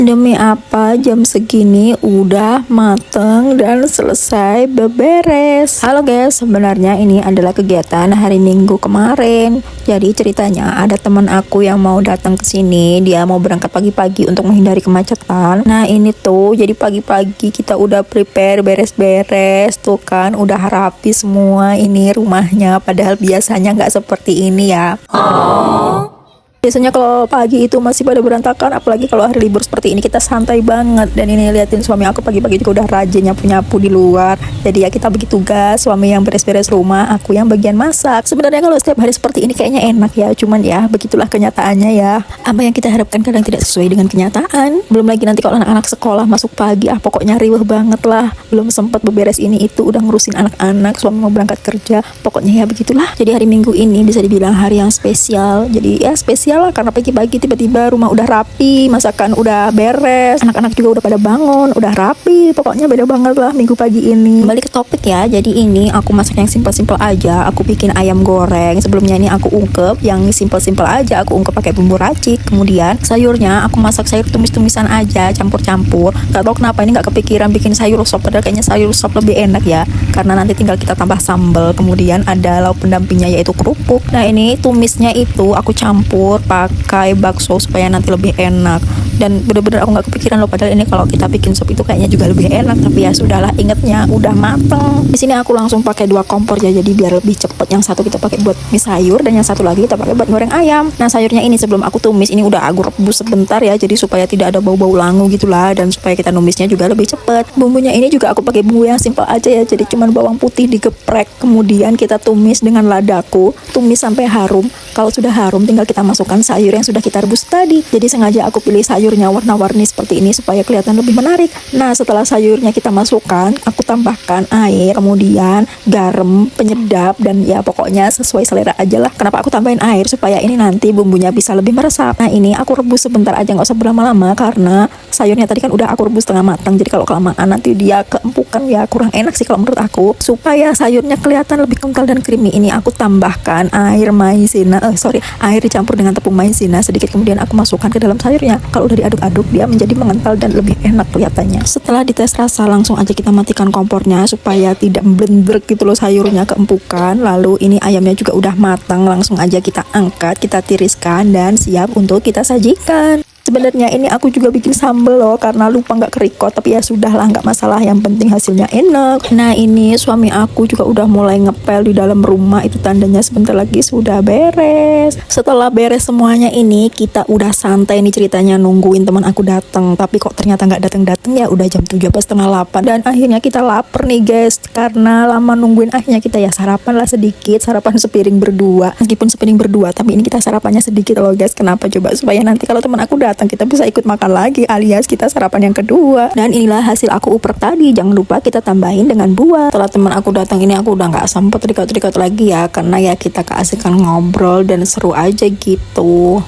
Demi apa jam segini udah mateng dan selesai beberes. Halo guys, sebenarnya ini adalah kegiatan hari Minggu kemarin. Jadi ceritanya ada teman aku yang mau datang ke sini. Dia mau berangkat pagi-pagi untuk menghindari kemacetan. Nah ini tuh, jadi pagi-pagi kita udah prepare beres-beres tuh kan, udah rapi semua ini rumahnya. Padahal biasanya nggak seperti ini ya. Biasanya kalau pagi itu masih pada berantakan, apalagi kalau hari libur seperti ini kita santai banget. Dan ini liatin suami aku pagi-pagi juga udah rajin nyapu-nyapu di luar. Jadi ya kita bagi tugas, suami yang beres-beres rumah, aku yang bagian masak. Sebenarnya kalau setiap hari seperti ini kayaknya enak ya, cuman ya begitulah kenyataannya ya. Apa yang kita harapkan kadang tidak sesuai dengan kenyataan. Belum lagi nanti kalau anak-anak sekolah masuk pagi, pokoknya riweh banget lah. Belum sempat beberes ini itu udah ngurusin anak-anak, suami mau berangkat kerja. Pokoknya ya begitulah. Jadi hari Minggu ini bisa dibilang hari yang spesial. Jadi ya spesial lah, karena pagi-pagi tiba-tiba rumah udah rapi, masakan udah beres, anak-anak juga udah pada bangun, udah rapi. Pokoknya beda banget lah minggu pagi ini. Kembali ke topik ya, jadi ini aku masak yang simpel-simpel aja. Aku bikin ayam goreng. Sebelumnya ini aku ungkep yang simpel-simpel aja, aku ungkep pakai bumbu racik. Kemudian sayurnya aku masak sayur tumis-tumisan aja, campur-campur. Gak tau kenapa ini gak kepikiran bikin sayur sop, padahal kayaknya sayur sop lebih enak ya, karena nanti tinggal kita tambah sambal. Kemudian ada lauk pendampingnya yaitu kerupuk. Nah ini tumisnya itu aku campur pakai bakso supaya nanti lebih enak. Dan bener-bener aku nggak kepikiran loh, padahal ini kalau kita bikin sup itu kayaknya juga lebih enak, tapi ya sudahlah, ingetnya udah mateng. Di sini aku langsung pakai 2 kompor ya, jadi biar lebih cepet. Yang satu kita pakai buat mie sayur dan yang satu lagi kita pakai buat goreng ayam. Nah sayurnya ini sebelum aku tumis ini udah aku rebus sebentar ya, jadi supaya tidak ada bau-bau langu gitulah, dan supaya kita numisnya juga lebih cepet. Bumbunya ini juga aku pakai bumbu yang simpel aja ya, jadi cuman bawang putih digeprek, kemudian kita tumis dengan ladaku, tumis sampai harum. Kalau sudah harum tinggal kita masukkan sayur yang sudah kita rebus tadi. Jadi sengaja aku pilih sayurnya warna-warni seperti ini supaya kelihatan lebih menarik. Nah setelah sayurnya kita masukkan, aku tambahkan air, kemudian garam, penyedap, dan ya pokoknya sesuai selera aja lah. Kenapa aku tambahin air? Supaya ini nanti bumbunya bisa lebih meresap. Nah ini aku rebus sebentar aja, nggak usah berlama-lama, karena sayurnya tadi kan udah aku rebus setengah matang. Jadi kalau kelamaan nanti dia keempukan ya, kurang enak sih kalau menurut aku. Supaya sayurnya kelihatan lebih kental dan creamy, ini aku tambahkan air maizena, air dicampur dengan tepung maizena sedikit, kemudian aku masukkan ke dalam sayurnya. Kalau udah diaduk-aduk dia menjadi mengental dan lebih enak kelihatannya. Setelah dites rasa langsung aja kita matikan kompornya supaya tidak blender gitu loh, sayurnya keempukan. Lalu ini ayamnya juga udah matang, langsung aja kita angkat, kita tiriskan dan siap untuk kita sajikan. Sebenarnya ini aku juga bikin sambal loh, karena lupa nggak kerikot, tapi ya sudahlah, nggak masalah, yang penting hasilnya enak. Nah ini suami aku juga udah mulai ngepel di dalam rumah, itu tandanya sebentar lagi sudah beres. Setelah beres semuanya ini kita udah santai nih ceritanya, nungguin teman aku datang, tapi kok ternyata nggak datang ya, udah jam 7:30 dan akhirnya kita lapar nih guys. Karena lama nungguin, akhirnya kita ya sarapan lah sedikit, sarapan sepiring berdua. Meskipun sepiring berdua, tapi ini kita sarapannya sedikit loh guys. Kenapa coba? Supaya nanti kalau teman aku datang kita bisa ikut makan lagi, alias kita sarapan yang kedua. Dan inilah hasil aku uprek tadi. Jangan lupa kita tambahin dengan buah. Setelah teman aku datang ini aku udah nggak sempet record lagi ya, karena ya kita keasikan ngobrol dan seru aja gitu.